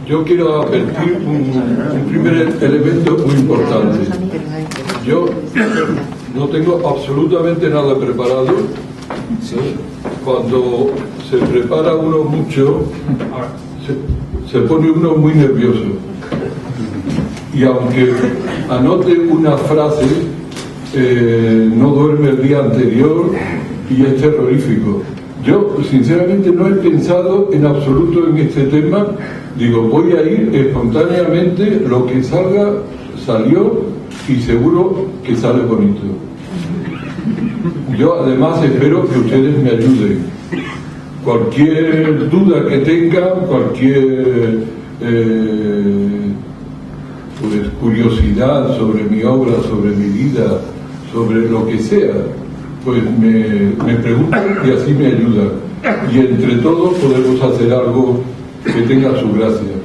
Yo quiero advertir un primer elemento muy importante. Yo no tengo absolutamente nada preparado. Cuando se prepara uno mucho, se pone uno muy nervioso. Y aunque anote una frase, no duerme el día anterior y es terrorífico. Yo sinceramente no he pensado en absoluto en este tema. Digo, voy a ir espontáneamente, lo que salga, salió, y seguro que sale bonito. Yo además espero que ustedes me ayuden. Cualquier duda que tengan, cualquier pues, curiosidad sobre mi obra, sobre mi vida, sobre lo que sea, pues me preguntan y así me ayudan. Y entre todos podemos hacer algo que tenga su gracia.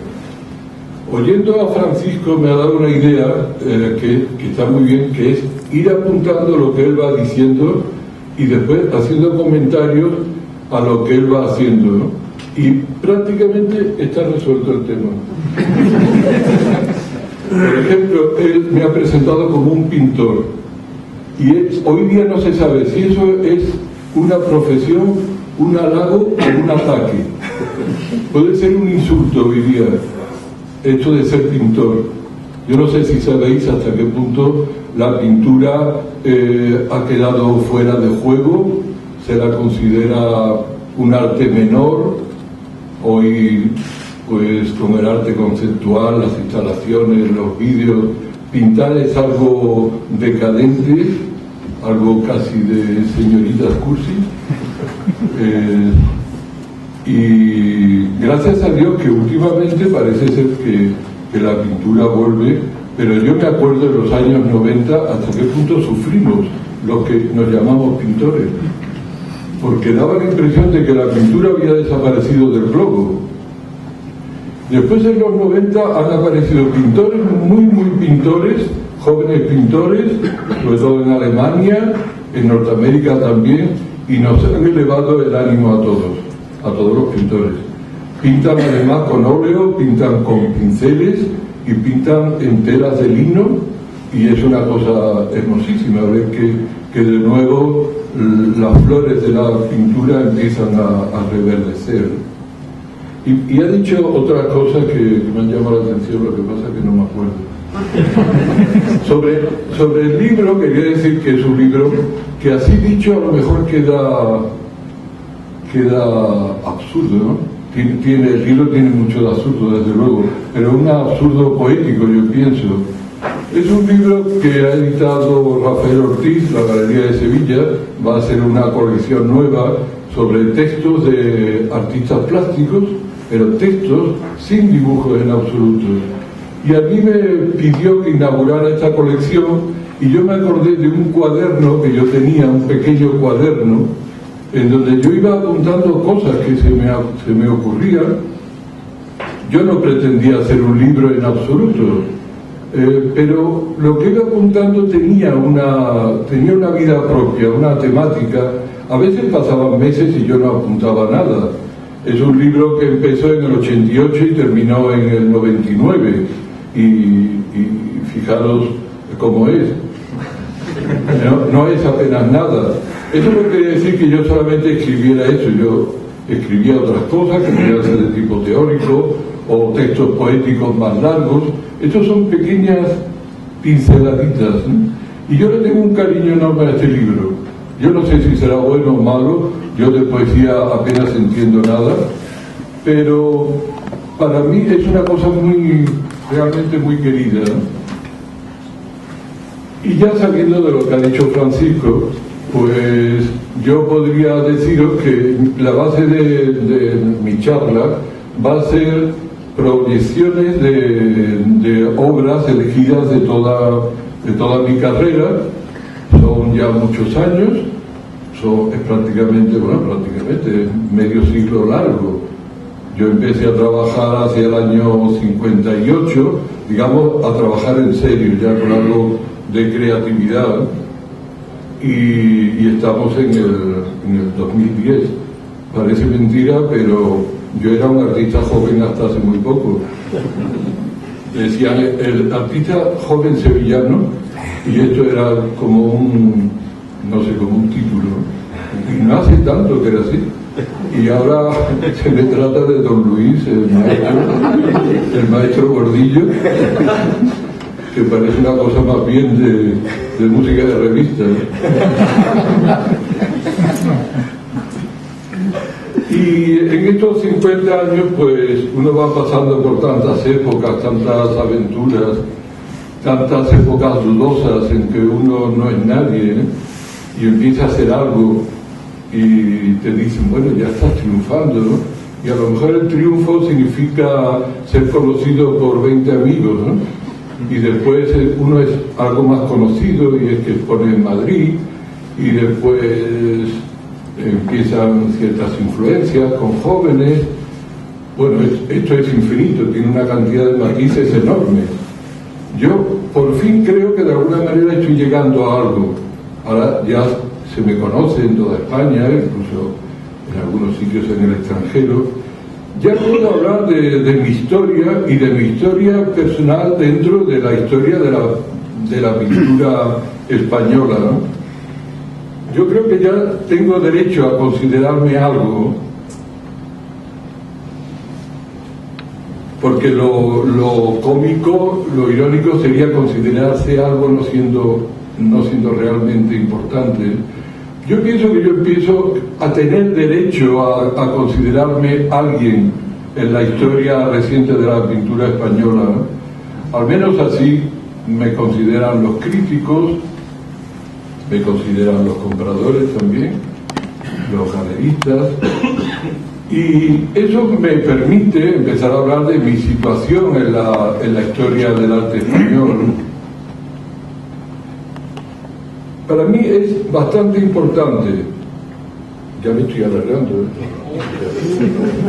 Oyendo a Francisco me ha dado una idea que está muy bien, que es ir apuntando lo que él va diciendo y después haciendo comentarios a lo que él va haciendo, ¿no? Y prácticamente está resuelto el tema. Por ejemplo, él me ha presentado como un pintor y hoy día no se sabe si eso es una profesión, un halago o un ataque. Puede ser un insulto hoy día, hecho de ser pintor. Yo no sé si sabéis hasta qué punto la pintura ha quedado fuera de juego, se la considera un arte menor. Hoy, pues con el arte conceptual, las instalaciones, los vídeos, pintar es algo decadente, algo casi de señoritas cursi. Y gracias a Dios que últimamente parece ser que la pintura vuelve, pero yo me acuerdo de los años 90 hasta qué punto sufrimos los que nos llamamos pintores, porque daba la impresión de que la pintura había desaparecido del globo. Después en los 90 han aparecido pintores, muy pintores, jóvenes pintores, sobre todo en Alemania, en Norteamérica también, y nos han elevado el ánimo a todos los pintores. Pintan además con óleo, pintan con pinceles y pintan en telas de lino, y es una cosa hermosísima ver que de nuevo las flores de la pintura empiezan a reverdecer. Y ha dicho otra cosa que me han llamado la atención, lo que pasa es que no me acuerdo. Sobre el libro, quería decir que es un libro que así dicho a lo mejor queda absurdo, ¿no? El libro tiene mucho de absurdo, desde luego, pero un absurdo poético, yo pienso. Es un libro que ha editado Rafael Ortiz, la Galería de Sevilla. Va a ser una colección nueva sobre textos de artistas plásticos, pero textos sin dibujos en absoluto. Y a mí me pidió que inaugurara esta colección y yo me acordé de un cuaderno que yo tenía, un pequeño cuaderno, en donde yo iba apuntando cosas que se me ocurrían. Yo no pretendía hacer un libro en absoluto, pero lo que iba apuntando tenía una vida propia, una temática. A veces pasaban meses y yo no apuntaba nada. Es un libro que empezó en el 88 y terminó en el 99, y fijaros cómo es. No es apenas nada. Eso no quiere decir que yo solamente escribiera eso. Yo escribía otras cosas que podían ser de tipo teórico o textos poéticos más largos. Estos son pequeñas pinceladitas, ¿no? Y yo le tengo un cariño enorme a este libro. Yo no sé si será bueno o malo, yo de poesía apenas entiendo nada, pero para mí es una cosa realmente muy querida, ¿no? Y ya sabiendo de lo que ha dicho Francisco, pues yo podría deciros que la base de mi charla va a ser proyecciones de obras elegidas de toda mi carrera. Son ya muchos años, es prácticamente medio siglo largo. Yo empecé a trabajar hacia el año 58, digamos, a trabajar en serio, ya con algo de creatividad. y estamos en el 2010. Parece mentira, pero yo era un artista joven hasta hace muy poco. Decían el artista joven sevillano, y esto era como no sé, como un título. Y no hace tanto que era así. Y ahora se me trata de Don Luis, el maestro Gordillo, que parece una cosa más bien de música de revista. Y en estos 50 años, pues, uno va pasando por tantas épocas, tantas aventuras, tantas épocas dudosas en que uno no es nadie, ¿eh? Y empieza a hacer algo y te dicen, bueno, ya estás triunfando, ¿no? Y a lo mejor el triunfo significa ser conocido por 20 amigos, ¿no? Y después uno es algo más conocido y es que expone en Madrid, y después empiezan ciertas influencias con jóvenes. Bueno, esto es infinito, tiene una cantidad de matices enormes. Yo por fin creo que de alguna manera estoy llegando a algo. Ahora ya se me conoce en toda España, incluso en algunos sitios en el extranjero. Ya puedo hablar de mi historia y de mi historia personal dentro de la historia de la pintura española, ¿no? Yo creo que ya tengo derecho a considerarme algo, porque lo cómico, lo irónico sería considerarse algo no siendo realmente importante. Yo pienso que yo empiezo a tener derecho a considerarme alguien en la historia reciente de la pintura española, ¿no? Al menos así me consideran los críticos, me consideran los compradores también, los galeristas, y eso me permite empezar a hablar de mi situación en la historia del arte español. Para mí es bastante importante, ya me estoy alargando,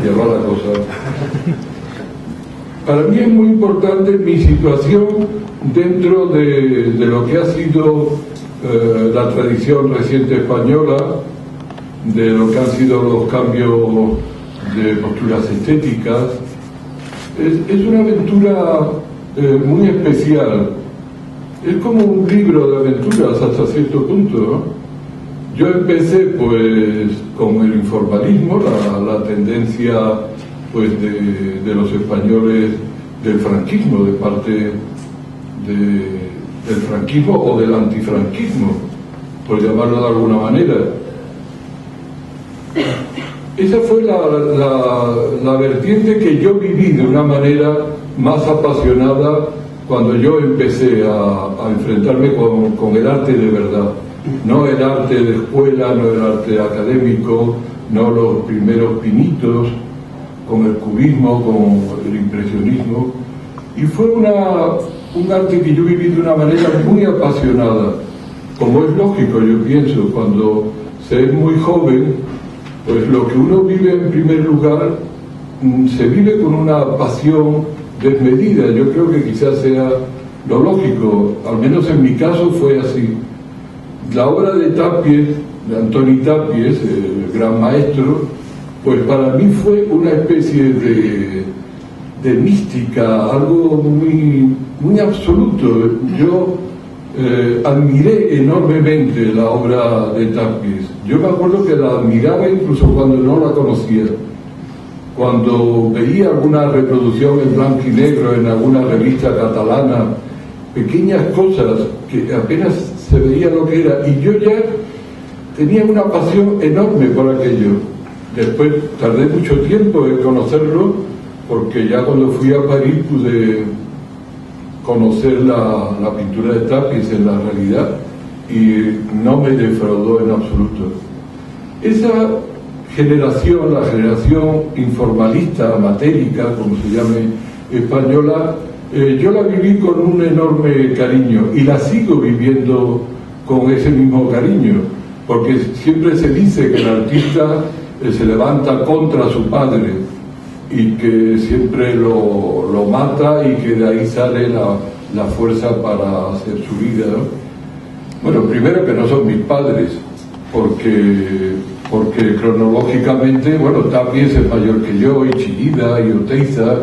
ya va la cosa. Para mí es muy importante mi situación dentro de lo que ha sido la tradición reciente española, de lo que han sido los cambios de posturas estéticas. Es una aventura muy especial. Es como un libro de aventuras hasta cierto punto, ¿no? Yo empecé pues con el informalismo, la tendencia pues de los españoles del franquismo, de parte del franquismo o del antifranquismo, por llamarlo de alguna manera. Esa fue la vertiente que yo viví de una manera más apasionada cuando yo empecé a enfrentarme con el arte de verdad. No el arte de escuela, no el arte académico, no los primeros pinitos, con el cubismo, con el impresionismo. Y fue un arte que yo viví de una manera muy apasionada. Como es lógico, yo pienso, cuando se es muy joven, pues lo que uno vive en primer lugar se vive con una pasión desmedida. Yo creo que quizás sea lo lógico, al menos en mi caso fue así. La obra de Tapies, de Antoni Tapies, el gran maestro, pues para mí fue una especie de mística, algo muy absoluto. Yo admiré enormemente la obra de Tapies. Yo me acuerdo que la admiraba incluso cuando no la conocía. Cuando veía alguna reproducción en blanco y negro en alguna revista catalana, pequeñas cosas que apenas se veía lo que era, y yo ya tenía una pasión enorme por aquello. Después tardé mucho tiempo en conocerlo, porque ya cuando fui a París pude conocer la pintura de Tapies en la realidad, y no me defraudó en absoluto. Esa generación, la generación informalista, matérica, como se llame, española, yo la viví con un enorme cariño y la sigo viviendo con ese mismo cariño, porque siempre se dice que el artista se levanta contra su padre y que siempre lo mata y que de ahí sale la fuerza para hacer su vida, ¿no? Bueno, primero que no son mis padres, porque cronológicamente, bueno, Tapies es mayor que yo, y Chillida, y Oteiza,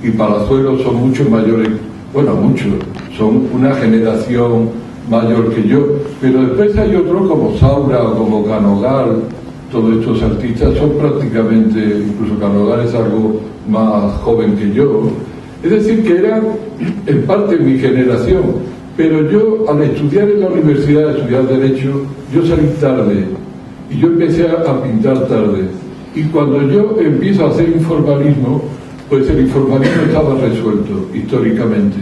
y Palazuelos son muchos mayores, bueno, muchos, son una generación mayor que yo, pero después hay otros como Saura o como Canogal. Todos estos artistas son prácticamente, incluso Canogal es algo más joven que yo, es decir, que eran en parte mi generación, pero yo al estudiar en la universidad, estudiar Derecho, yo salí tarde y yo empecé a pintar tarde, y cuando yo empiezo a hacer informalismo, pues el informalismo estaba resuelto históricamente,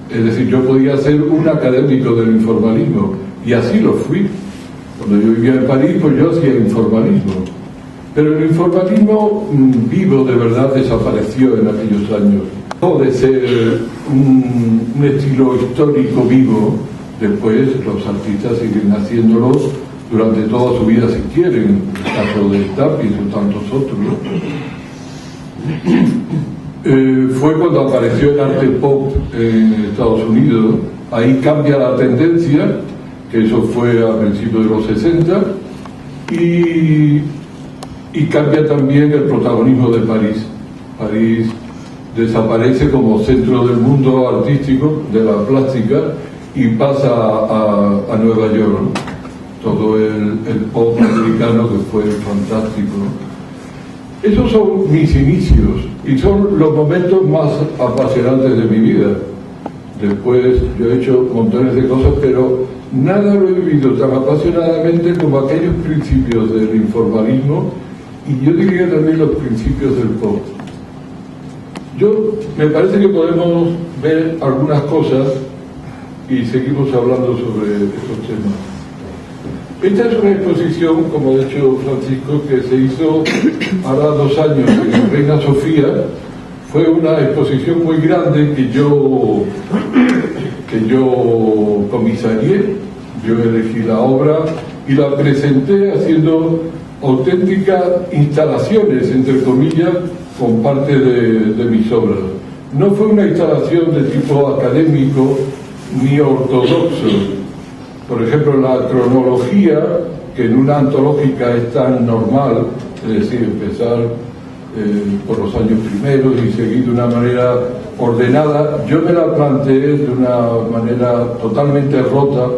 es decir, yo podía ser un académico del informalismo, y así lo fui. Cuando yo vivía en París, pues yo hacía informalismo. Pero el informalismo vivo de verdad desapareció en aquellos años. Dejó de ser un estilo histórico vivo. Después los artistas siguen haciéndolo durante toda su vida si quieren. El caso de Tapies o tantos otros. Fue cuando apareció el arte pop en Estados Unidos. Ahí cambia la tendencia, que eso fue a principios de los 60, y cambia también el protagonismo de París. París desaparece como centro del mundo artístico, de la plástica, y pasa a Nueva York, ¿no? Todo el pop americano que fue fantástico. Esos son mis inicios y son los momentos más apasionantes de mi vida. Después yo he hecho montones de cosas, pero nada lo he vivido tan apasionadamente como aquellos principios del informalismo, y yo diría también los principios del pop. Me parece que podemos ver algunas cosas y seguimos hablando sobre estos temas. Esta es una exposición, como ha dicho Francisco, que se hizo ahora 2 años en Reina Sofía. Fue una exposición muy grande que yo comisarié. Yo elegí la obra y la presenté haciendo auténticas instalaciones, entre comillas, con parte de mis obras. No fue una instalación de tipo académico ni ortodoxo. Por ejemplo, la cronología, que en una antológica es tan normal, es decir, empezar por los años primeros y seguir de una manera ordenada, yo me la planteé de una manera totalmente rota,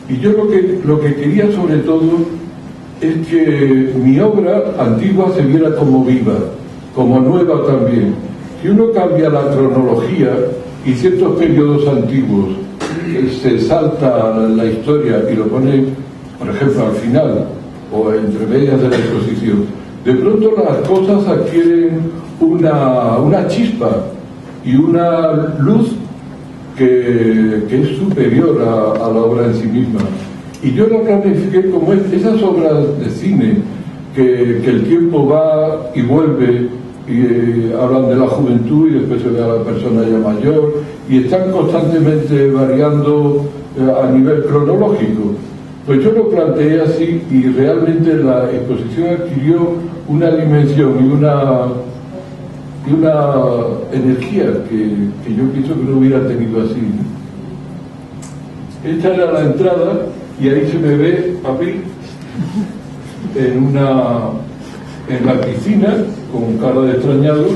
y yo lo que quería sobre todo es que mi obra antigua se viera como viva, como nueva también. Si uno cambia la cronología y ciertos periodos antiguos, se salta la historia y lo pone, por ejemplo, al final o entre medias de la exposición, de pronto las cosas adquieren una chispa y una luz que es superior a la obra en sí misma. Y yo la planifiqué como esas obras de cine que el tiempo va y vuelve, y hablan de la juventud y después se ve a la persona ya mayor, y están constantemente variando a nivel cronológico. Pues yo lo planteé así, y realmente la exposición adquirió una dimensión y una energía que yo pienso que no hubiera tenido así. Esta era la entrada, y ahí se me ve a mí en la piscina con cara de extrañado,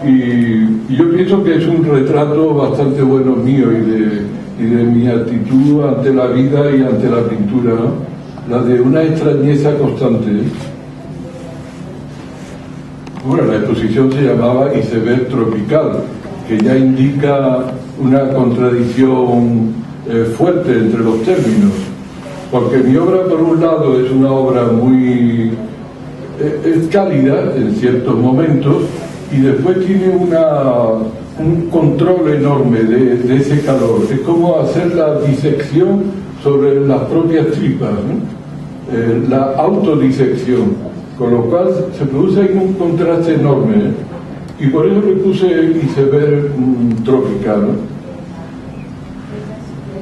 y yo pienso que es un retrato bastante bueno mío y de mi actitud ante la vida y ante la pintura, ¿no? La de una extrañeza constante. Bueno, la exposición se llamaba Iceberg Tropical, que ya indica una contradicción fuerte entre los términos, porque mi obra, por un lado, es una obra muy es cálida en ciertos momentos, y después tiene un control enorme de ese calor. Es como hacer la disección sobre las propias tripas, ¿no? La autodisección, con lo cual se produce ahí un contraste enorme, ¿eh? Y por eso le puse Iceberg Tropical, ¿no?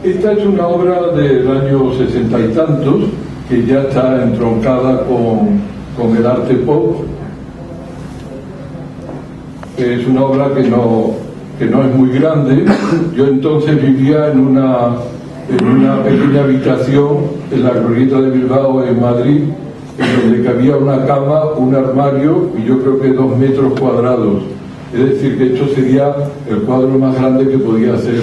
Esta es una obra del año 60 y tantos, que ya está entroncada con el arte pop. Es una obra que no es muy grande. Yo entonces vivía en en una pequeña habitación en la glorieta de Bilbao, en Madrid, en donde cabía una cama, un armario y yo creo que 2 metros cuadrados. Es decir, que esto sería el cuadro más grande que podía hacer,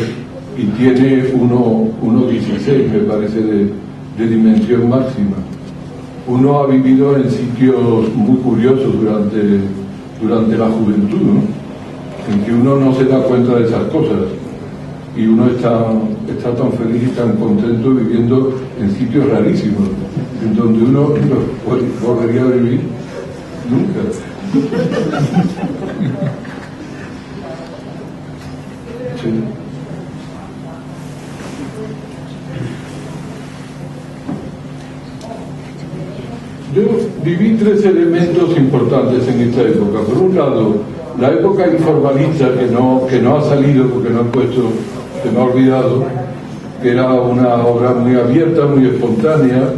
y tiene 1,16, me parece, de dimensión máxima. Uno ha vivido en sitios muy curiosos durante la juventud, ¿no? En que uno no se da cuenta de esas cosas y uno está tan feliz y tan contento viviendo en sitios rarísimos, en donde uno no volvería a vivir nunca. Sí. Yo viví 3 elementos importantes en esta época. Por un lado, la época informalista, que no ha salido porque no han puesto, se me ha olvidado, que era una obra muy abierta, muy espontánea,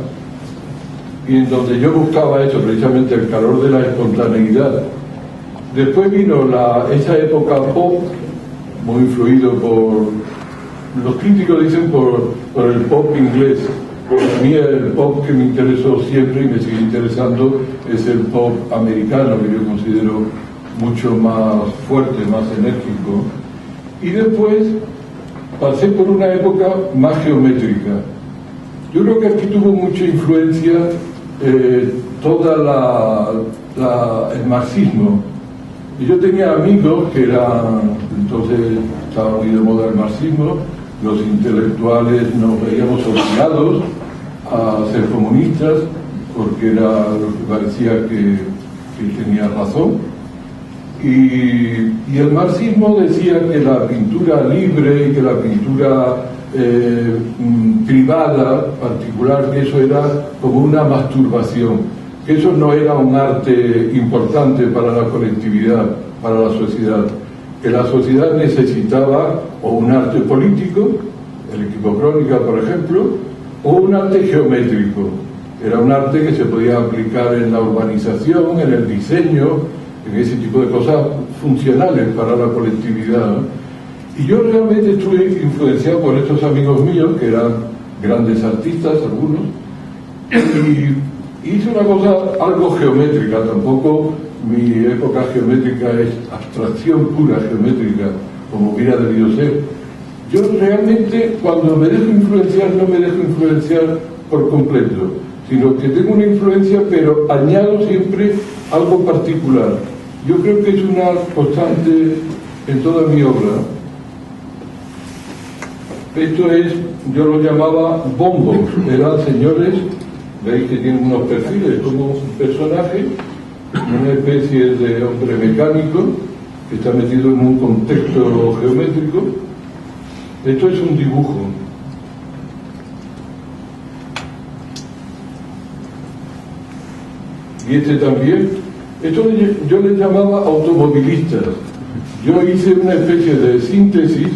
y en donde yo buscaba eso, precisamente el calor de la espontaneidad. Después vino esa época pop, muy influido por, los críticos dicen por el pop inglés. A mí el pop que me interesó siempre y me sigue interesando es el pop americano, que yo considero mucho más fuerte, más enérgico. Y después pasé por una época más geométrica. Yo creo que aquí tuvo mucha influencia el marxismo. Y yo tenía amigos que entonces estaba muy de moda el marxismo, los intelectuales nos veíamos obligados a ser comunistas porque era lo que parecía que tenía razón. Y el marxismo decía que la pintura libre y que la pintura privada, particular, que eso era como una masturbación, que eso no era un arte importante para la colectividad, para la sociedad, que la sociedad necesitaba o un arte político, el equipo Crónica, por ejemplo, o un arte geométrico. Era un arte que se podía aplicar en la urbanización, en el diseño, en ese tipo de cosas funcionales para la colectividad. Y yo realmente estuve influenciado por estos amigos míos, que eran grandes artistas, algunos, y hice una cosa algo geométrica. Tampoco mi época geométrica es abstracción pura geométrica, como hubiera debido ser. Yo realmente, cuando me dejo influenciar, no me dejo influenciar por completo, sino que tengo una influencia, pero añado siempre algo particular. Yo creo que es una constante en toda mi obra. Esto es, yo lo llamaba bombos, eran señores, veis que tienen unos perfiles, como un personaje, una especie de hombre mecánico que está metido en un contexto geométrico. Esto es un dibujo. Y este también. Esto yo le llamaba automovilistas. Yo hice una especie de síntesis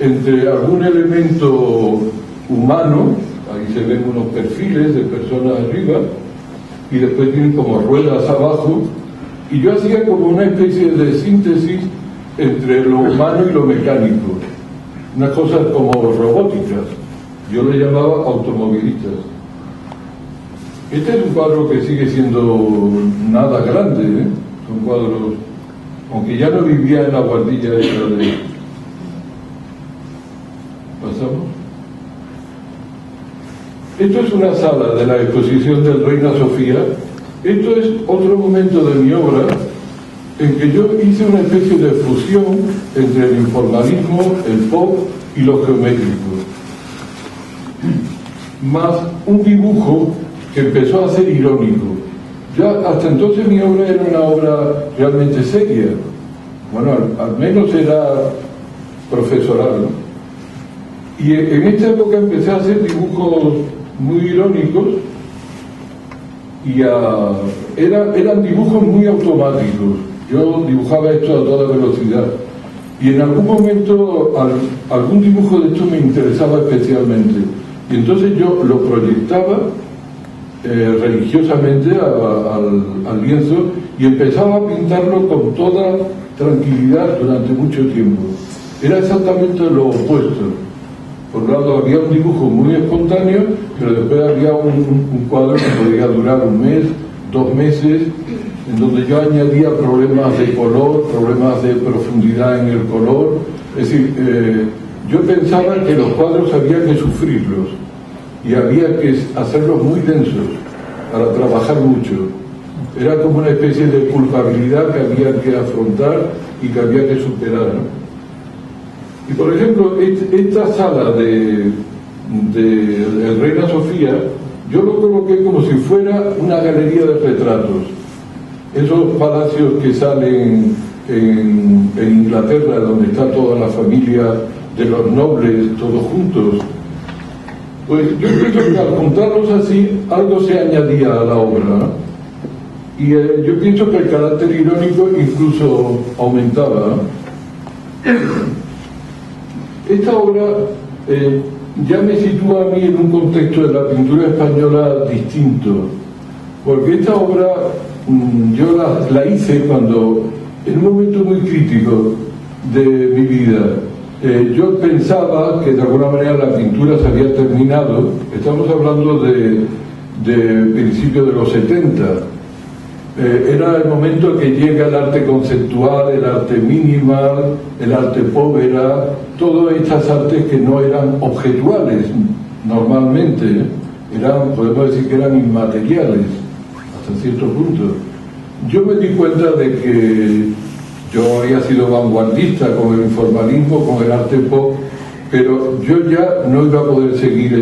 entre algún elemento humano, ahí se ven unos perfiles de personas arriba, y después tienen como ruedas abajo, y yo hacía como una especie de síntesis entre lo humano y lo mecánico, unas cosas como robóticas. Yo le llamaba automovilistas. Este es un cuadro que sigue siendo nada grande, ¿eh? Son cuadros, aunque ya no vivía en la guardilla esa de... ¿Pasamos? Esto es una sala de la exposición del Reina Sofía. Esto es otro momento de mi obra en que yo hice una especie de fusión entre el informalismo, el pop y lo geométrico, más un dibujo que empezó a ser irónico. Ya hasta entonces mi obra era una obra realmente seria, bueno, al menos era profesoral, ¿no? Y en esta época empecé a hacer dibujos muy irónicos y eran dibujos muy automáticos. Yo dibujaba esto a toda velocidad y en algún momento algún dibujo de esto me interesaba especialmente y entonces yo lo proyectaba religiosamente al lienzo y empezaba a pintarlo con toda tranquilidad durante mucho tiempo. Era exactamente lo opuesto. Por un lado había un dibujo muy espontáneo, pero después había un cuadro que podía durar un mes, 2 meses, en donde yo añadía problemas de color, problemas de profundidad en el color. Es decir, yo pensaba que los cuadros había que sufrirlos y había que hacerlos muy densos para trabajar mucho. Era como una especie de culpabilidad que había que afrontar y que había que superar, ¿no? Y por ejemplo, esta sala de Reina Sofía, yo lo coloqué como si fuera una galería de retratos. Esos palacios que salen en Inglaterra, donde está toda la familia de los nobles, todos juntos. Pues yo pienso que al juntarlos así, algo se añadía a la obra, ¿no? Y yo pienso que el carácter irónico incluso aumentaba. Esta obra ya me sitúa a mí en un contexto de la pintura española distinto, porque esta obra yo la hice cuando, en un momento muy crítico de mi vida, yo pensaba que de alguna manera la pintura se había terminado. Estamos hablando de principios de los 70. Era el momento que llega el arte conceptual, el arte minimal, el arte povera, todas estas artes que no eran objetuales normalmente, podemos decir que eran inmateriales hasta cierto punto. Yo me di cuenta de que yo había sido vanguardista con el informalismo, con el arte pop, pero yo ya no iba a poder seguir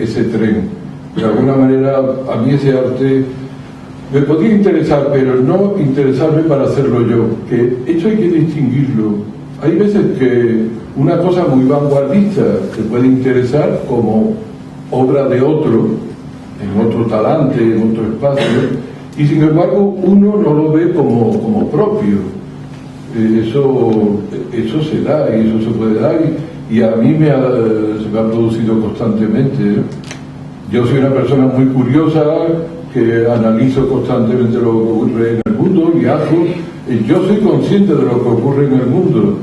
ese tren. De alguna manera, a mí ese arte me podía interesar, pero no interesarme para hacerlo yo, que eso hay que distinguirlo. Hay veces que una cosa muy vanguardista te puede interesar como obra de otro, en otro talante, en otro espacio, y sin embargo uno no lo ve como propio. Eso se da, y eso se puede dar, y a mí se me ha producido constantemente. Yo soy una persona muy curiosa, que analizo constantemente lo que ocurre en el mundo, viajo, y yo soy consciente de lo que ocurre en el mundo,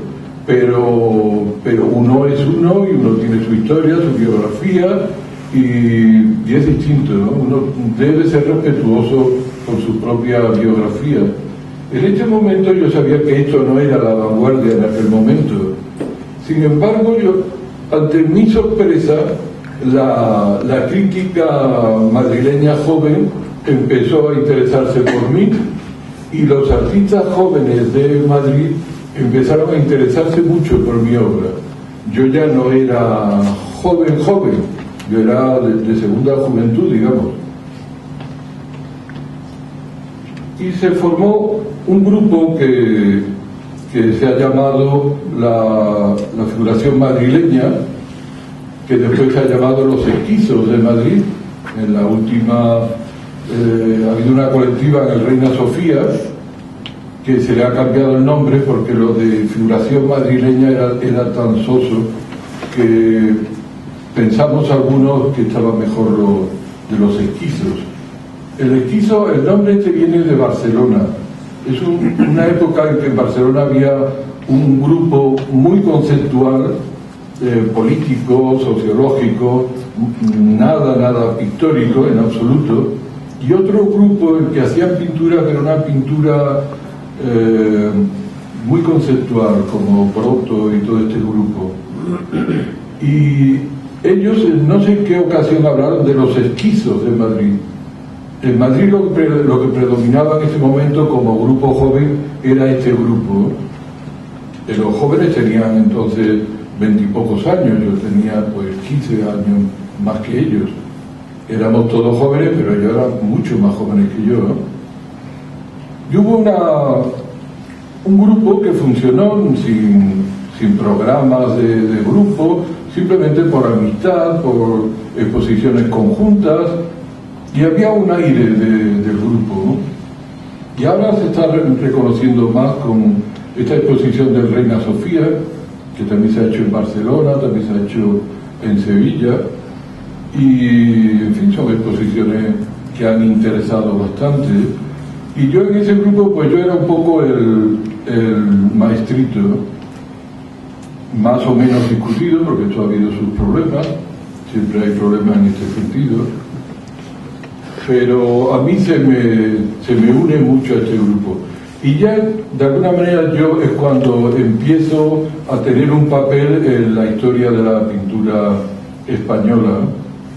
pero uno es uno y uno tiene su historia, su biografía, y es distinto, ¿no? Uno debe ser respetuoso con su propia biografía. En este momento yo sabía que esto no era la vanguardia en aquel momento. Sin embargo, ante mi sorpresa, la crítica madrileña joven empezó a interesarse por mí, y los artistas jóvenes de Madrid empezaron a interesarse mucho por mi obra. Yo ya no era joven, yo era de segunda juventud, digamos. Y se formó un grupo que se ha llamado la Figuración Madrileña, que después se ha llamado Los Esquizos de Madrid. En la última ha habido una colectiva en el Reina Sofía que se le ha cambiado el nombre porque lo de Figuración Madrileña era tan soso que pensamos algunos que estaba mejor lo de Los Esquizos. El nombre viene de Barcelona. Es una época en que en Barcelona había un grupo muy conceptual, político, sociológico, nada pictórico en absoluto, y otro grupo en que hacían pintura, pero una pintura muy conceptual, como Proto y todo este grupo. Y ellos, no sé en qué ocasión, hablaron de los esquizos de Madrid. En Madrid lo que predominaba en ese momento como grupo joven era este grupo. Los jóvenes tenían entonces 20 y pocos años, yo tenía pues 15 años más que ellos. Éramos todos jóvenes, pero ellos eran mucho más jóvenes que yo, ¿no? Y hubo un grupo que funcionó sin programas de grupo, simplemente por amistad, por exposiciones conjuntas, y había un aire del grupo, ¿no? Y ahora se está reconociendo más con esta exposición del Reina Sofía, que también se ha hecho en Barcelona, también se ha hecho en Sevilla, y en fin, son exposiciones que han interesado bastante. Y yo en ese grupo, pues yo era un poco el maestrito, más o menos discutido, porque esto ha habido sus problemas, siempre hay problemas en este sentido, pero a mí se me une mucho a este grupo. Y ya, de alguna manera, yo es cuando empiezo a tener un papel en la historia de la pintura española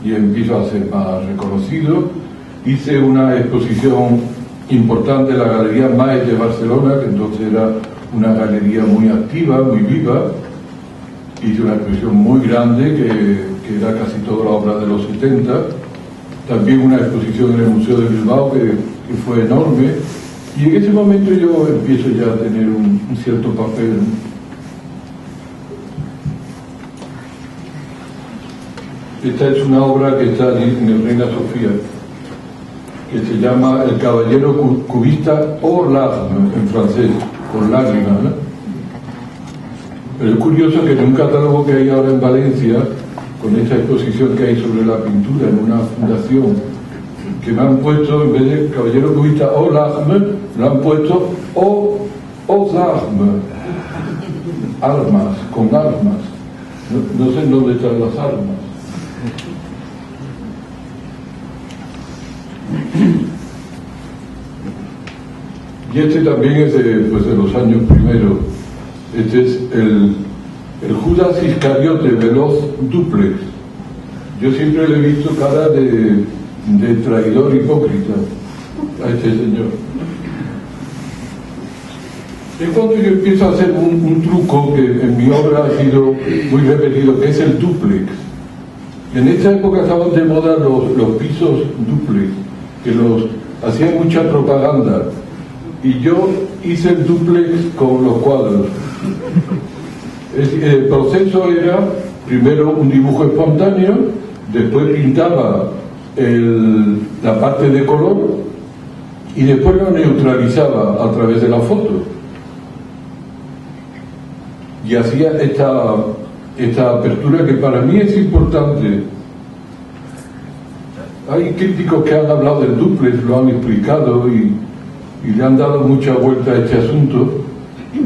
y empiezo a ser más reconocido. Hice una exposición importante en la Galería Maes de Barcelona, que entonces era una galería muy activa, muy viva. Hice una exposición muy grande, que era casi toda la obra de los 70. También una exposición en el Museo de Bilbao, que fue enorme. Y en ese momento yo empiezo ya a tener un cierto papel. Esta es una obra que está en el Reina Sofía, que se llama El Caballero Cubista o Larme, en francés, por lágrimas, ¿no? Pero es curioso que en un catálogo que hay ahora en Valencia, con esta exposición que hay sobre la pintura en una fundación, que me han puesto, en vez de Caballero Cubista o Larme, me han puesto aux armes, armas, con armas. No sé en dónde están las armas. Y este también es de los años primeros. Este es el Judas Iscariote Veloz Duplex. Yo siempre le he visto cara de traidor hipócrita a este señor. Es cuando yo empiezo a hacer un truco que en mi obra ha sido muy repetido, que es el duplex. En esta época estaban de moda los pisos duplex, que los hacían mucha propaganda, y yo hice el duplex con los cuadros. El proceso era primero un dibujo espontáneo, después pintaba la parte de color y después lo neutralizaba a través de la foto, y hacía esta apertura que para mí es importante. Hay críticos que han hablado del dúplex, lo han explicado y le han dado mucha vuelta a este asunto.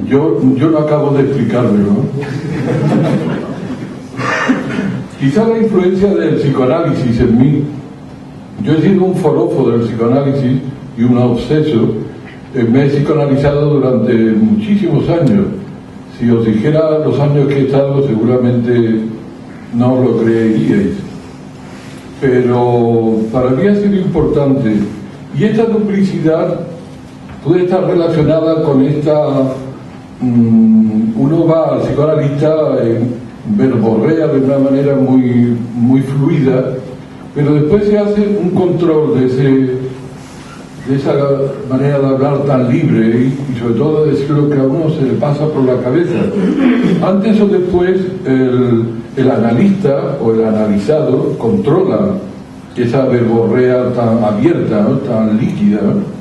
Yo no acabo de explicarlo, ¿no? Quizá la influencia del psicoanálisis en mí. Yo he sido un forofo del psicoanálisis y un obseso. Me he psicoanalizado durante muchísimos años. Si os dijera los años que he estado, seguramente no lo creeríais. Pero para mí ha sido importante. Y esta duplicidad puede estar relacionada con esta... uno va al psicoanalista, verborrea de una manera muy, muy fluida, pero después se hace un control de esa manera de hablar tan libre y sobre todo de decir lo que a uno se le pasa por la cabeza. Antes o después el analista o el analizado controla esa verborrea tan abierta, ¿no? Tan líquida, ¿no?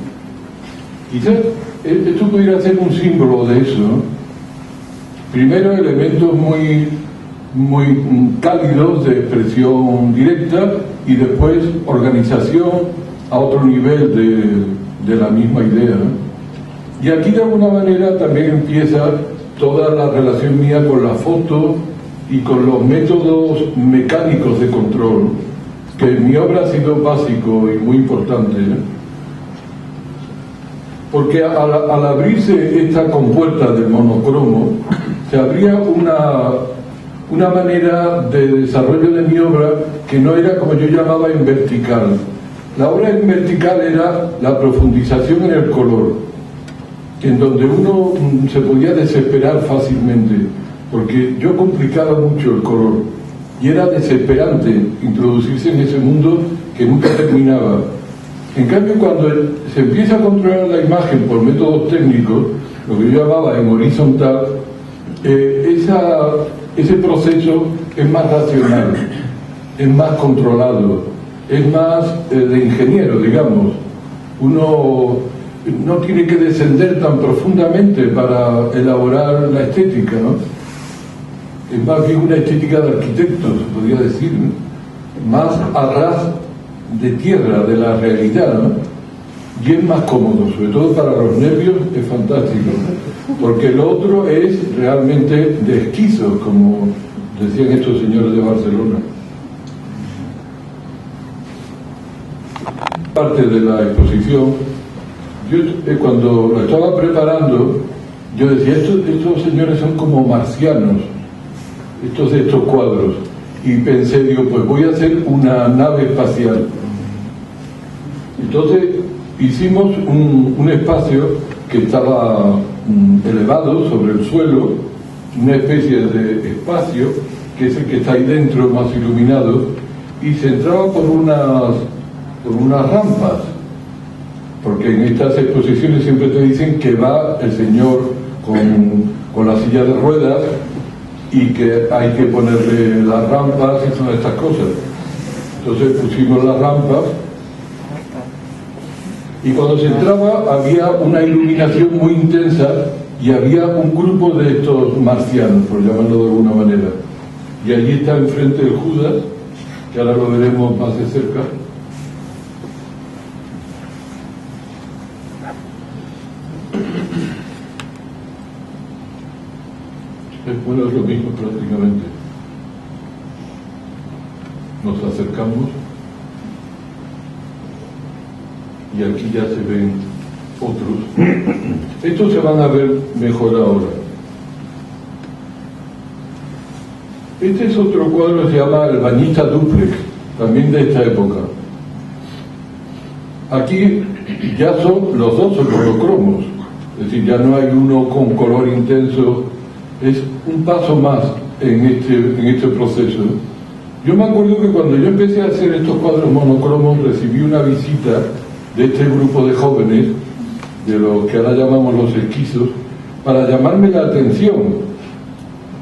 Quizás esto pudiera ser un símbolo de eso, ¿no? Primero, elementos muy, muy cálidos de expresión directa, y después organización a otro nivel de la misma idea, ¿no? Y aquí de alguna manera también empieza toda la relación mía con la foto y con los métodos mecánicos de control, que en mi obra ha sido básico y muy importante, ¿no? Porque al abrirse esta compuerta del monocromo, se abría una manera de desarrollo de mi obra que no era como yo llamaba en vertical. La obra en vertical era la profundización en el color, en donde uno se podía desesperar fácilmente, porque yo complicaba mucho el color, y era desesperante introducirse en ese mundo que nunca terminaba. En cambio, cuando se empieza a controlar la imagen por métodos técnicos, lo que yo llamaba en horizontal, ese proceso es más racional, es más controlado, es más de ingeniero, digamos. Uno no tiene que descender tan profundamente para elaborar la estética, ¿no? Es más bien una estética de arquitecto, se podría decir, ¿no? Más a ras de tierra, de la realidad, ¿no? y es más cómodo, sobre todo para los nervios es fantástico, porque el otro es realmente de esquizo, como decían estos señores de Barcelona. Parte de la exposición, yo cuando lo estaba preparando, yo decía, estos señores son como marcianos, estos cuadros, y pensé, digo, pues voy a hacer una nave espacial. Entonces hicimos un espacio que estaba elevado sobre el suelo, una especie de espacio que es el que está ahí dentro más iluminado, y se entraba por unas rampas, porque en estas exposiciones siempre te dicen que va el señor con la silla de ruedas y que hay que ponerle las rampas y todas estas cosas. Entonces pusimos las rampas y cuando se entraba había una iluminación muy intensa y había un grupo de estos marcianos, por llamarlo de alguna manera, y allí está enfrente el Judas, que ahora lo veremos más de cerca. Bueno, es lo mismo prácticamente. Nos acercamos y aquí ya se ven otros. Estos se van a ver mejor ahora. Este es otro cuadro que se llama El Bañista Dúplex, también de esta época. Aquí ya son los dos son monocromos, es decir, ya no hay uno con color intenso. Es un paso más en este proceso. Yo me acuerdo que cuando yo empecé a hacer estos cuadros monocromos recibí una visita de este grupo de jóvenes, de los que ahora llamamos los esquizos, para llamarme la atención,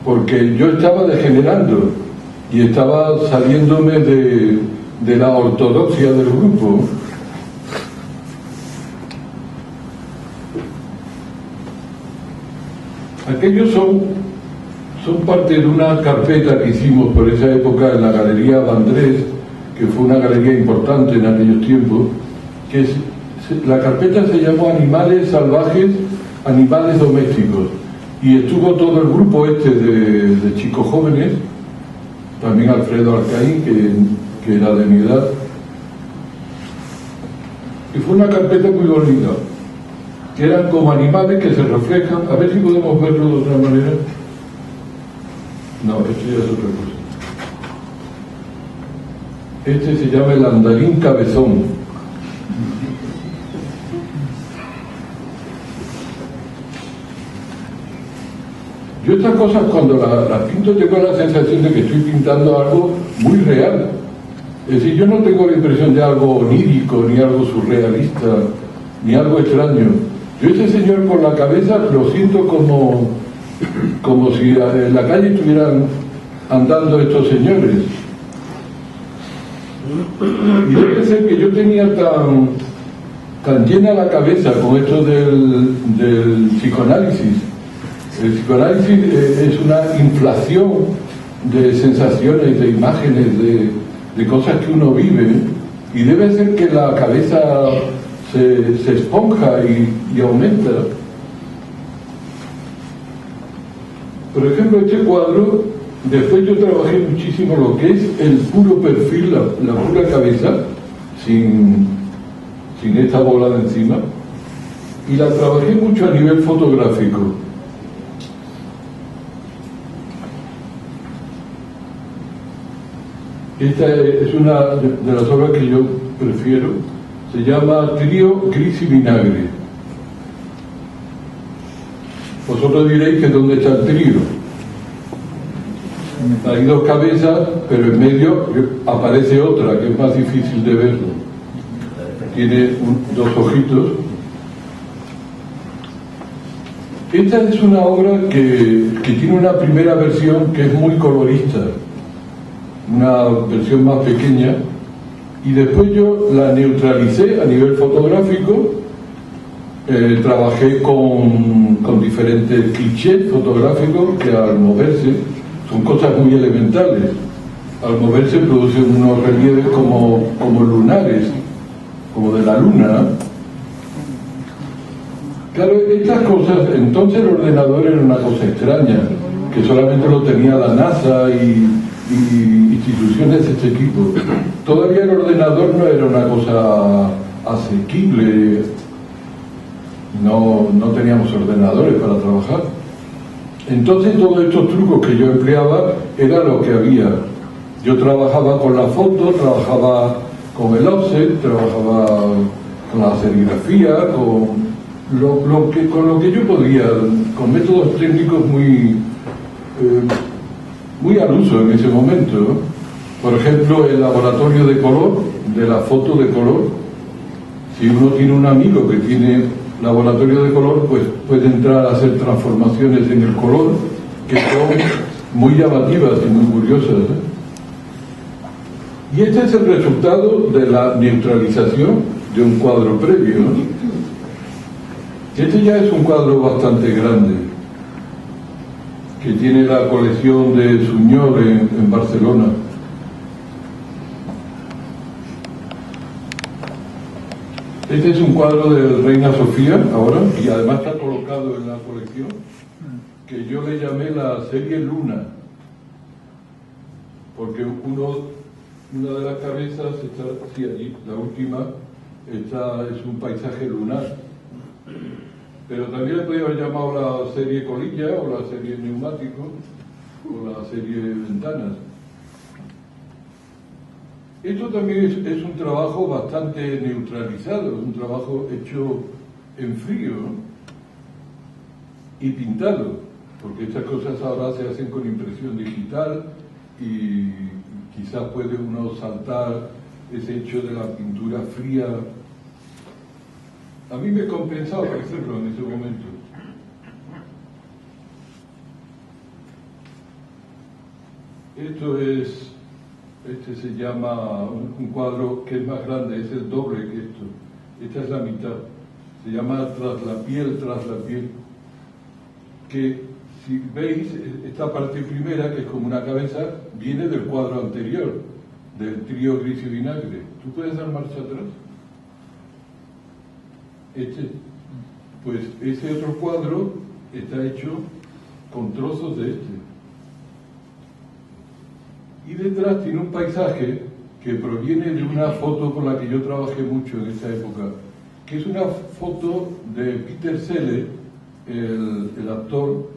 porque yo estaba degenerando y estaba saliéndome de la ortodoxia del grupo. Aquellos son parte de una carpeta que hicimos por esa época en la Galería Vandrés, que fue una galería importante en aquellos tiempos, la carpeta se llamó Animales Salvajes, Animales Domésticos, y estuvo todo el grupo de chicos jóvenes, también Alfredo Alcaín, que era de mi edad, y fue una carpeta muy bonita, que eran como animales que se reflejan. A ver si podemos verlo de otra manera. No, esto ya es otra cosa. Este se llama el andarín cabezón. Yo estas cosas cuando las pinto tengo la sensación de que estoy pintando algo muy real. Es decir, yo no tengo la impresión de algo onírico, ni algo surrealista, ni algo extraño. Yo este señor con la cabeza lo siento como si en la calle estuvieran andando estos señores. Y debe ser que yo tenía tan llena la cabeza con esto del psicoanálisis. El psicoanálisis es una inflación de sensaciones, de imágenes, de cosas que uno vive, y debe ser que la cabeza se esponja y aumenta. Por ejemplo, este cuadro, después yo trabajé muchísimo lo que es el puro perfil, la pura cabeza, sin esta bola de encima, y la trabajé mucho a nivel fotográfico. Esta es una de las obras que yo prefiero. Se llama Trío Gris y Vinagre. Vosotros diréis que ¿dónde está el trío? Hay dos cabezas, pero en medio aparece otra, que es más difícil de verlo. Tiene dos ojitos. Esta es una obra que tiene una primera versión que es muy colorista, una versión más pequeña, y después yo la neutralicé a nivel fotográfico. Trabajé con diferentes clichés fotográficos que al moverse son cosas muy elementales. Al moverse producen unos relieves como lunares, como de la luna, Claro, estas cosas, entonces el ordenador era una cosa extraña, que solamente lo tenía la NASA y instituciones de este tipo. Todavía el ordenador no era una cosa asequible, no teníamos ordenadores para trabajar. Entonces todos estos trucos que yo empleaba era lo que había. Yo trabajaba con la foto, trabajaba con el offset, trabajaba con la serigrafía, con lo que yo podía, con métodos técnicos muy al uso en ese momento, ¿no? Por ejemplo, el laboratorio de color, de la foto de color. Si uno tiene un amigo que tiene laboratorio de color, pues puede entrar a hacer transformaciones en el color que son muy llamativas y muy curiosas, ¿eh? Y este es el resultado de la neutralización de un cuadro previo, ¿no? Este ya es un cuadro bastante grande, que tiene la colección de Suñol en Barcelona. Este es un cuadro de Reina Sofía ahora, y además está colocado en la colección, que yo le llamé la serie Luna, porque una de las cabezas está, sí, allí, la última, esta es un paisaje lunar. Pero también le podría haber llamado la serie Colilla, o la serie Neumático, o la serie Ventanas. Esto también es un trabajo bastante neutralizado, un trabajo hecho en frío, ¿no? Y pintado, porque estas cosas ahora se hacen con impresión digital y quizás puede uno saltar ese hecho de la pintura fría. A mí me compensaba hacerlo en ese momento. Este se llama un cuadro que es más grande, es el doble que esto. Esta es la mitad. Se llama Tras la piel, que si veis, esta parte primera, que es como una cabeza, viene del cuadro anterior, del trío gris y vinagre. ¿Tú puedes dar marcha atrás? Pues ese otro cuadro está hecho con trozos de este. Y detrás tiene un paisaje que proviene de una foto con la que yo trabajé mucho en esa época, que es una foto de Peter Sellers, el actor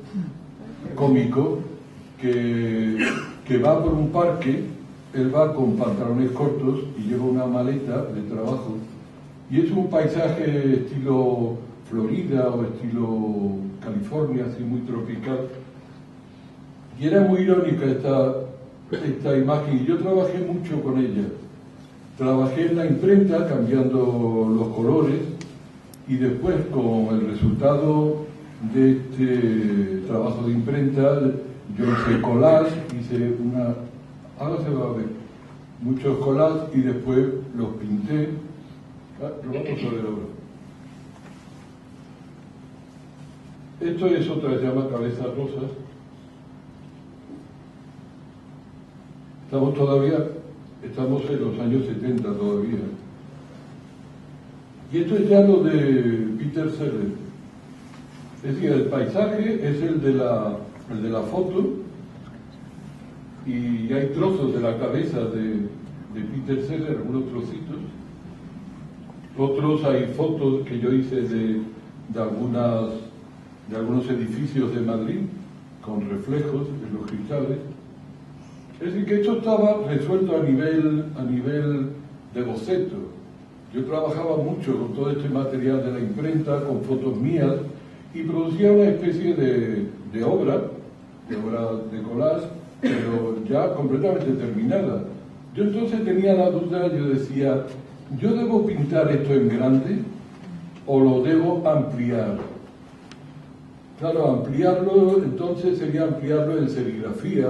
cómico, que va por un parque. Él va con pantalones cortos y lleva una maleta de trabajo. Y es un paisaje estilo Florida o estilo California, así muy tropical. Y era muy irónica esta imagen, y yo trabajé mucho con ella. Trabajé en la imprenta cambiando los colores, y después con el resultado de este trabajo de imprenta yo hice collage, ahora se va a ver, muchos collages, y después los pinté. Lo vamos a ver ahora. Esto es otra, se llama Cabezas Rosas. Estamos en los años 70 todavía. Y esto es ya lo de Peter Sellers. Es decir, el paisaje es el de la foto, y hay trozos de la cabeza de Peter Sellers, algunos trocitos. Otros hay fotos que yo hice de algunos edificios de Madrid, con reflejos en los cristales. Es decir, que esto estaba resuelto a nivel de boceto. Yo trabajaba mucho con todo este material de la imprenta, con fotos mías, y producía una especie de obra de collage, pero ya completamente terminada. Yo entonces tenía la duda, yo decía, ¿yo debo pintar esto en grande o lo debo ampliar? Claro, ampliarlo entonces sería ampliarlo en serigrafía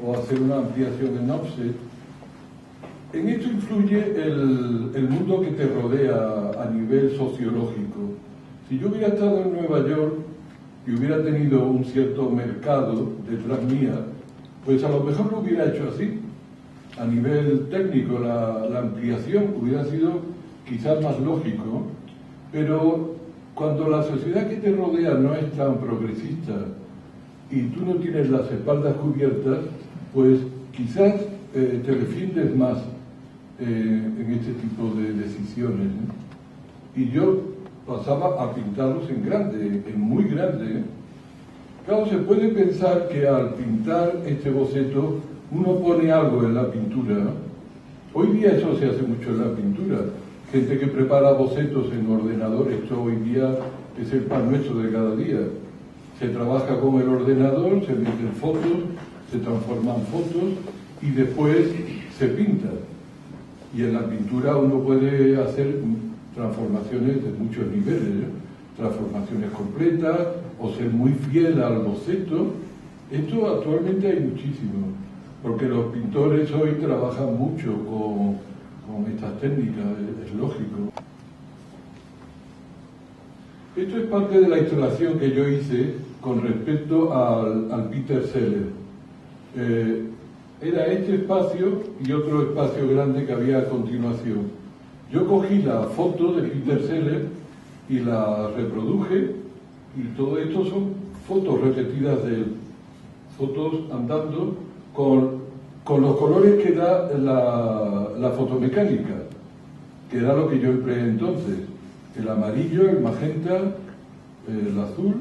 o hacer una ampliación en offset. En esto influye el mundo que te rodea a nivel sociológico. Si yo hubiera estado en Nueva York y hubiera tenido un cierto mercado detrás mía, pues a lo mejor lo hubiera hecho así. A nivel técnico, la ampliación hubiera sido quizás más lógico, pero cuando la sociedad que te rodea no es tan progresista y tú no tienes las espaldas cubiertas, pues quizás te defiendes más en este tipo de decisiones, ¿no? Y yo pasaba a pintarlos en grande, en muy grande. Claro, se puede pensar que al pintar este boceto uno pone algo en la pintura, ¿no? Hoy día eso se hace mucho en la pintura. Gente que prepara bocetos en ordenador, esto hoy día es el pan nuestro de cada día. Se trabaja con el ordenador, se meten fotos, se transforman fotos y después se pinta. Y en la pintura uno puede hacer transformaciones de muchos niveles, ¿eh? Transformaciones completas o ser muy fiel al boceto. Esto actualmente hay muchísimo, porque los pintores hoy trabajan mucho con estas técnicas, es lógico. Esto es parte de la instalación que yo hice con respecto al Peter Sellers. Era este espacio y otro espacio grande que había a continuación. Yo cogí la foto de Peter Sellers y la reproduje, y todo esto son fotos repetidas de él, fotos andando con los colores que da la fotomecánica, que era lo que yo empleé entonces: el amarillo, el magenta, el azul,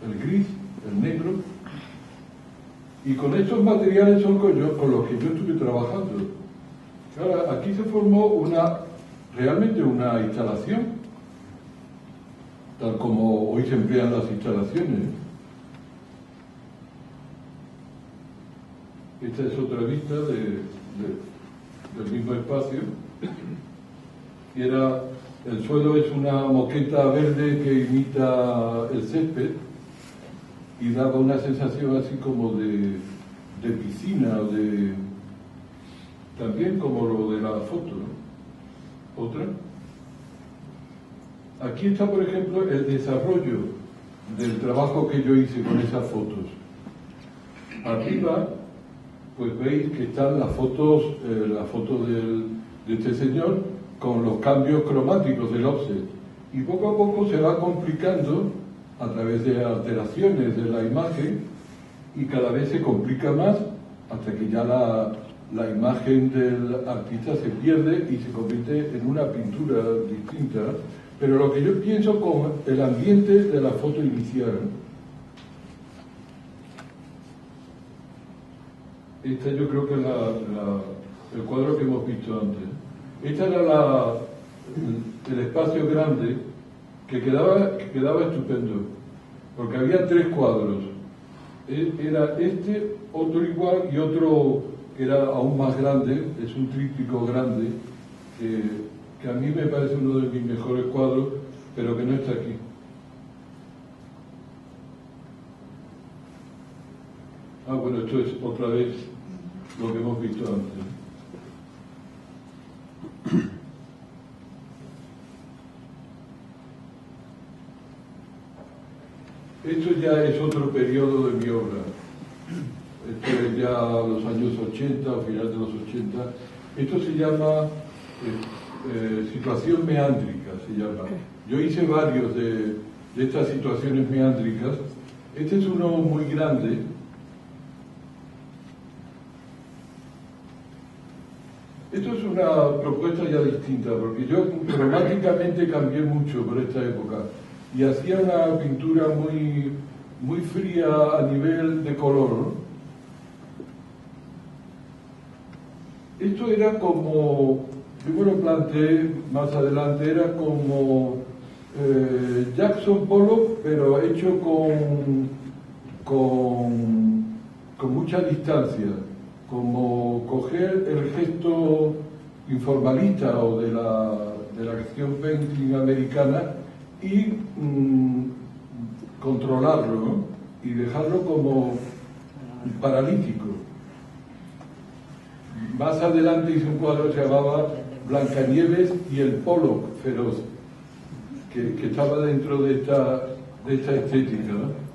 el gris, el negro. Y con estos materiales son con los que yo estuve trabajando. Ahora, aquí se formó realmente una instalación, tal como hoy se emplean las instalaciones. Esta es otra vista del mismo espacio. Y el suelo es una moqueta verde que imita el césped y daba una sensación así como de piscina, también como lo de la foto, ¿no? Otra. Aquí está, por ejemplo, el desarrollo del trabajo que yo hice con esas fotos. Arriba, pues veis que están las fotos, la foto de este señor con los cambios cromáticos del offset. Y poco a poco se va complicando a través de alteraciones de la imagen, y cada vez se complica más hasta que ya la imagen del artista se pierde y se convierte en una pintura distinta. Pero lo que yo pienso con el ambiente de la foto inicial. Esta yo creo que es el cuadro que hemos visto antes. Esta era el espacio grande que quedaba estupendo, porque había tres cuadros. Era este, otro igual y otro que era aún más grande, es un tríptico grande, que a mí me parece uno de mis mejores cuadros, pero que no está aquí. Bueno, esto es otra vez lo que hemos visto antes. Esto ya es otro periodo de mi obra. Esto es ya los años 80, o final de los 80. Esto se llama situación meándrica, se llama. Yo hice varios de estas situaciones meándricas. Este es uno muy grande. Esto es una propuesta ya distinta, porque yo cromáticamente cambié mucho por esta época y hacía una pintura muy, muy fría a nivel de color, ¿no? Esto era como, yo me lo planteé más adelante, era como Jackson Pollock, pero hecho con mucha distancia, como coger el gesto informalista o de la acción painting americana y controlarlo, ¿no? Y dejarlo como paralítico. Más adelante hice un cuadro que se llamaba Blancanieves y el Pollock feroz, que estaba dentro de esta estética, ¿no?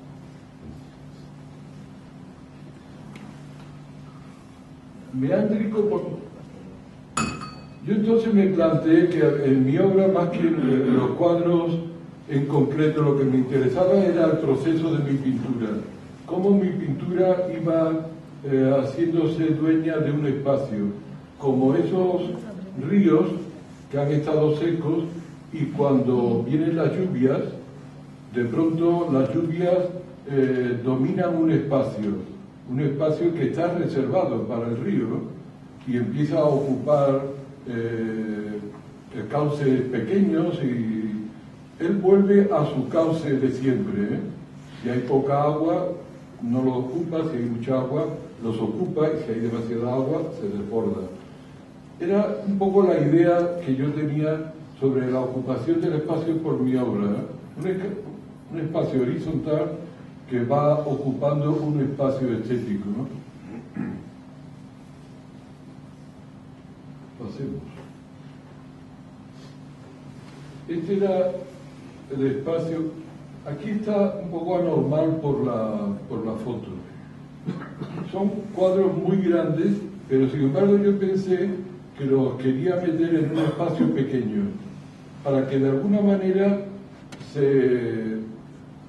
Meándrico, yo entonces me planteé que en mi obra, más que los cuadros En concreto, lo que me interesaba era el proceso de mi pintura, cómo mi pintura iba haciéndose dueña de un espacio, como esos ríos que han estado secos y cuando vienen las lluvias, de pronto las lluvias dominan un espacio que está reservado para el río, ¿no? Y empieza a ocupar cauces pequeños y él vuelve a su cauce de siempre, ¿eh? Si hay poca agua, no lo ocupa, si hay mucha agua, los ocupa y si hay demasiada agua, se desborda. Era un poco la idea que yo tenía sobre la ocupación del espacio por mi obra, ¿eh? Un espacio horizontal que va ocupando un espacio estético, ¿no? Pasemos. Este era el espacio. Aquí está un poco anormal por la foto. Son cuadros muy grandes, pero sin embargo yo pensé que los quería meter en un espacio pequeño, para que de alguna manera el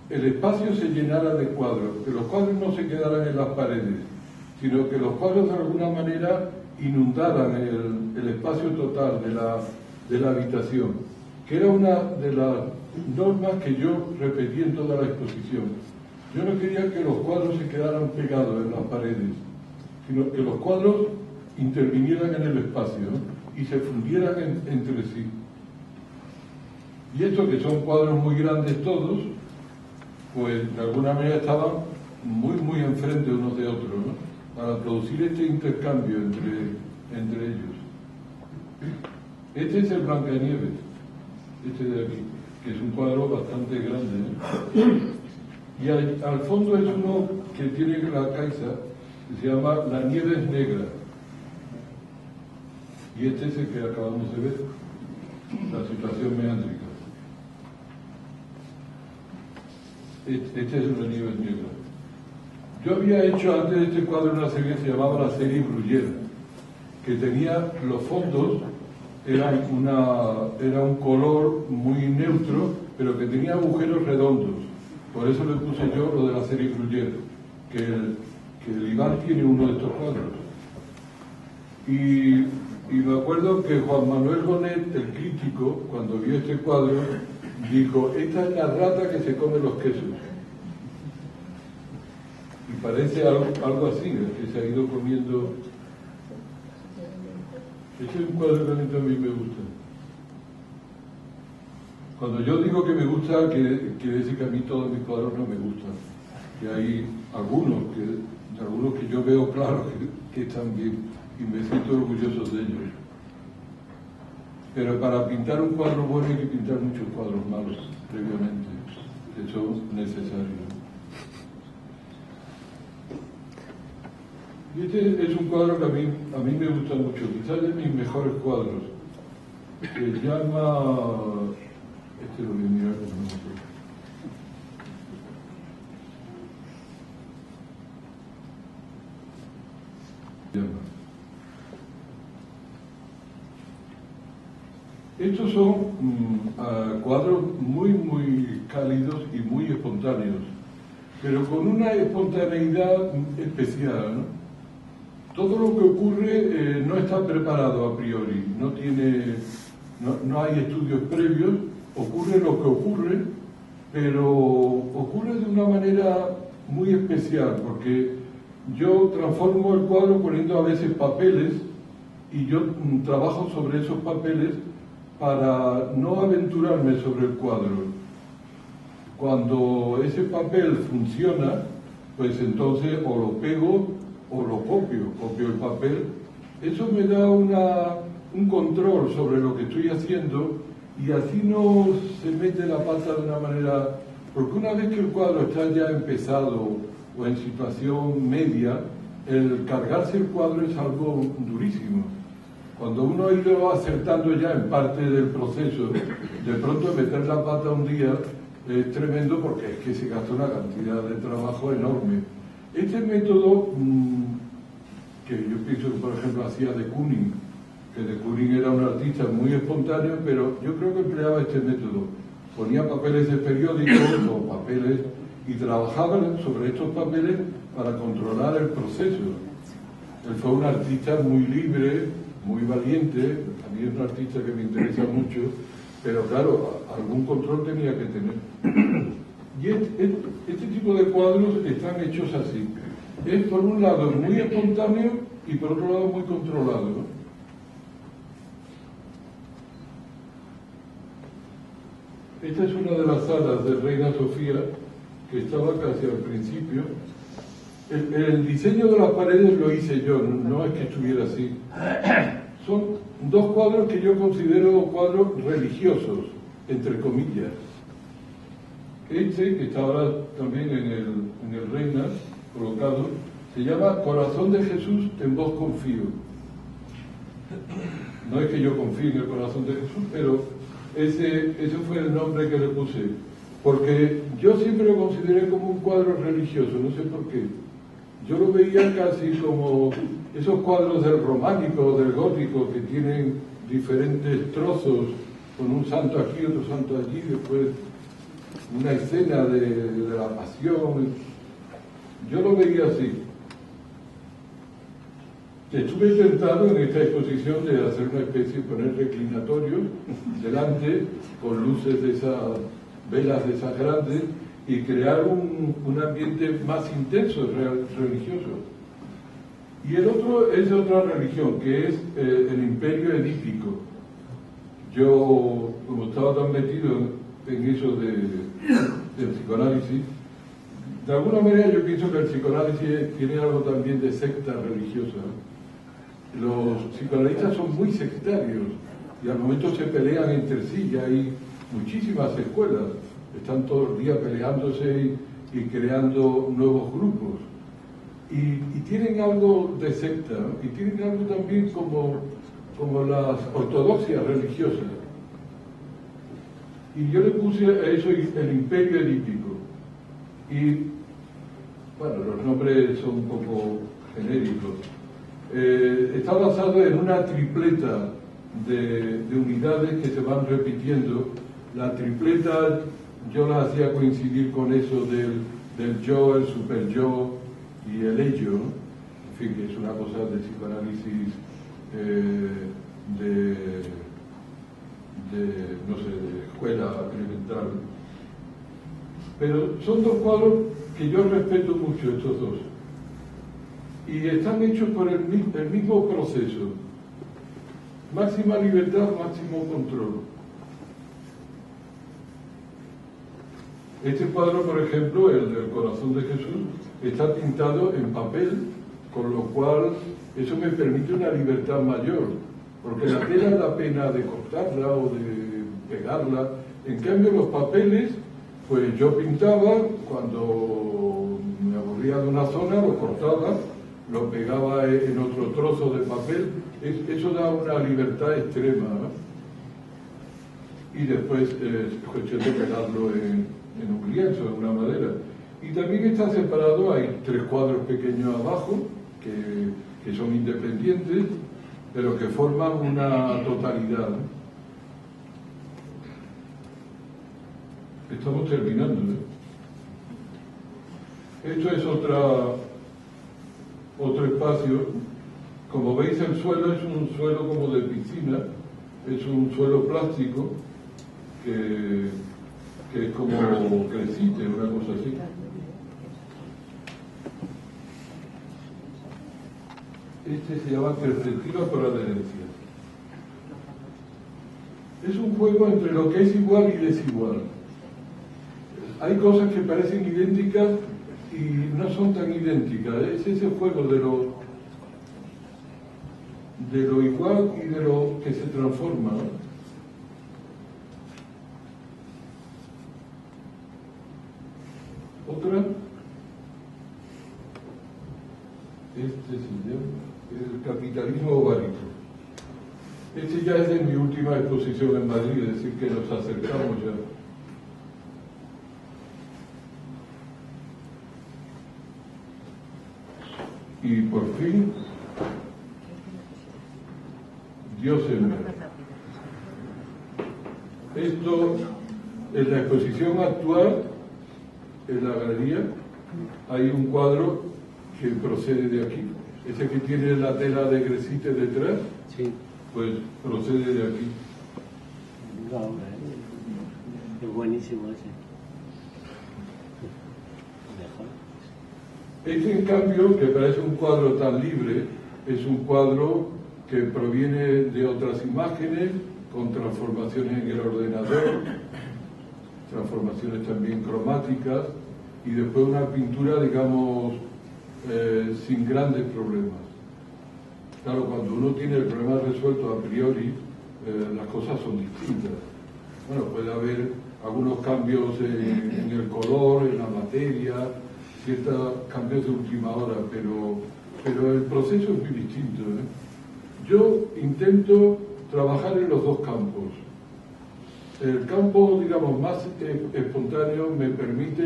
espacio se llenara de cuadros, que los cuadros no se quedaran en las paredes, sino que los cuadros de alguna manera inundaran el espacio total de la habitación, que era una de las normas que yo repetí en toda la exposición. Yo no quería que los cuadros se quedaran pegados en las paredes, sino que los cuadros intervinieran en el espacio, ¿no? Y se fundieran entre sí. Y estos, que son cuadros muy grandes todos, pues de alguna manera estaban muy enfrente unos de otros, ¿no? Para producir este intercambio entre ellos. Este es el Blancanieves, este de aquí, que es un cuadro bastante grande, ¿no? Y al fondo es uno que tiene la Caixa, que se llama La nieve es negra. Y este es el que acabamos de ver, la situación meándrica. Este es una nieve negra. Yo había hecho antes de este cuadro una serie que se llamaba la serie Bruyère, que tenía los fondos, era un color muy neutro, pero que tenía agujeros redondos. Por eso le puse yo lo de la serie Bruyère, que el Iván tiene uno de estos cuadros. Y me acuerdo que Juan Manuel Bonet, el crítico, cuando vio este cuadro, dijo: esta es la rata que se come los quesos. Y parece algo así, que se ha ido comiendo. Este es un cuadro que a mí me gusta. Cuando yo digo que me gusta, quiere decir que a mí todos mis cuadros no me gustan. Que hay algunos que yo veo claro que están bien y me siento orgulloso de ellos. Pero para pintar un cuadro bueno hay que pintar muchos cuadros malos previamente, que son necesarios. Y este es un cuadro que a mí me gusta mucho, quizás de mis mejores cuadros, que se llama... Este lo voy a mirar, pero no sé. Estos son cuadros muy cálidos y muy espontáneos, pero con una espontaneidad especial, ¿no? Todo lo que ocurre no está preparado a priori, no hay estudios previos, ocurre lo que ocurre, pero ocurre de una manera muy especial, porque yo transformo el cuadro poniendo a veces papeles y yo trabajo sobre esos papeles para no aventurarme sobre el cuadro. Cuando ese papel funciona, pues entonces o lo pego o lo copio el papel. Eso me da un control sobre lo que estoy haciendo y así no se mete la pata de una manera, porque una vez que el cuadro está ya empezado o en situación media, el cargarse el cuadro es algo durísimo. Cuando uno ha ido acertando ya en parte del proceso, de pronto meter la pata un día es tremendo, porque es que se gasta una cantidad de trabajo enorme. Este método, que yo pienso que por ejemplo hacía de Kooning, que de Kooning era un artista muy espontáneo, pero yo creo que empleaba este método. ponía papeles de periódicos o papeles y trabajaban sobre estos papeles para controlar el proceso. Él fue un artista muy libre, muy valiente. A mí es un artista que me interesa mucho, pero claro, algún control tenía que tener. Y este tipo de cuadros están hechos así. Es por un lado muy espontáneo y por otro lado muy controlado, ¿no? Esta es una de las salas de Reina Sofía, que estaba casi al principio. El diseño de las paredes lo hice yo, no es que estuviera así. Son dos cuadros que yo considero cuadros religiosos, entre comillas. Este, que está ahora también en el Reina, colocado, se llama Corazón de Jesús, en vos confío. No es que yo confíe en el corazón de Jesús, pero ese fue el nombre que le puse. Porque yo siempre lo consideré como un cuadro religioso, no sé por qué. Yo lo veía casi como esos cuadros del románico, del gótico, que tienen diferentes trozos, con un santo aquí, otro santo allí, después una escena de la pasión. Yo lo veía así. Estuve tentado en esta exposición de hacer una especie, poner reclinatorios delante, con luces de esas, velas de esas grandes, y crear un ambiente más intenso, religioso. Y el otro es otra religión, que es el imperio edípico. Yo, como estaba tan metido en eso del psicoanálisis, de alguna manera yo pienso que el psicoanálisis tiene algo también de secta religiosa. Los psicoanalistas son muy sectarios y al momento se pelean entre sí, y hay muchísimas escuelas, están todo el día peleándose y creando nuevos grupos. Y tienen algo de secta, ¿no? Y tienen algo también como las ortodoxias religiosas. Y yo le puse a eso el imperio edípico. Y bueno, los nombres son un poco genéricos. Está basado en una tripleta de unidades que se van repitiendo. La tripleta yo la hacía coincidir con eso del yo, el super yo y el ello, ¿no? En fin, que es una cosa de psicoanálisis no sé, de escuela elemental. Pero son dos cuadros que yo respeto mucho, estos dos. Y están hechos por el mismo proceso. Máxima libertad, máximo control. Este cuadro, por ejemplo, el del Corazón de Jesús, está pintado en papel, con lo cual eso me permite una libertad mayor, porque la tela da pena de cortarla o de pegarla. En cambio, los papeles, pues yo pintaba, cuando me aburría de una zona, lo cortaba, lo pegaba en otro trozo de papel. Eso da una libertad extrema, ¿no? Y después es cuestión de pegarlo en un lienzo, en una madera. Y también está separado, hay 3 cuadros pequeños abajo, que son independientes, pero que forman una totalidad, ¿no? Estamos terminando, ¿no? Esto es otro espacio. Como veis, el suelo es un suelo como de piscina, es un suelo plástico que es como crecite, una cosa así. Este se llama Perspectiva por adherencia. Es un juego entre lo que es igual y desigual. Hay cosas que parecen idénticas y no son tan idénticas. Es ese juego de lo igual y de lo que se transforma, ¿no? Otra, este se llama el capitalismo ovárico. Este ya es de mi última exposición en Madrid, es decir, que nos acercamos ya. Y por fin, Dios en mí. Esto En la exposición actual, en la galería, hay un cuadro que procede de aquí. Ese que tiene la tela de Gresite detrás, Sí. pues procede de aquí. No, hombre, es buenísimo ese. Mejor. Este, en cambio, que parece un cuadro tan libre, es un cuadro que proviene de otras imágenes, con transformaciones en el ordenador, transformaciones también cromáticas, y después una pintura, digamos, sin grandes problemas. Claro, cuando uno tiene el problema resuelto a priori, las cosas son distintas. Bueno, puede haber algunos cambios en el color, en la materia, ciertos cambios de última hora, pero el proceso es muy distinto, ¿eh? Yo intento trabajar en los dos campos. El campo, digamos, más espontáneo me permite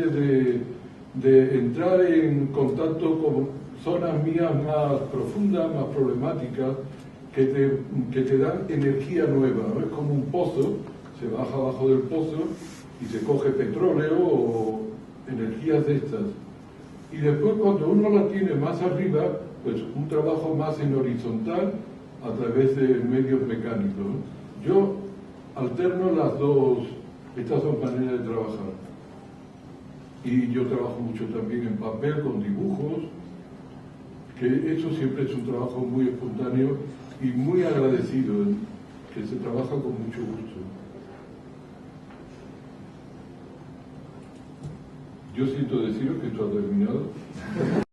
de entrar en contacto con zonas mías más profundas, más problemáticas, que te dan energía nueva, ¿no? Es como un pozo, se baja abajo del pozo y se coge petróleo o energías de estas. Y después, cuando uno la tiene más arriba, pues un trabajo más en horizontal a través de medios mecánicos, ¿no? Yo alterno estas dos maneras de trabajar. Y yo trabajo mucho también en papel, con dibujos, que eso siempre es un trabajo muy espontáneo y muy agradecido, que se trabaja con mucho gusto. Yo siento deciros que esto ha terminado.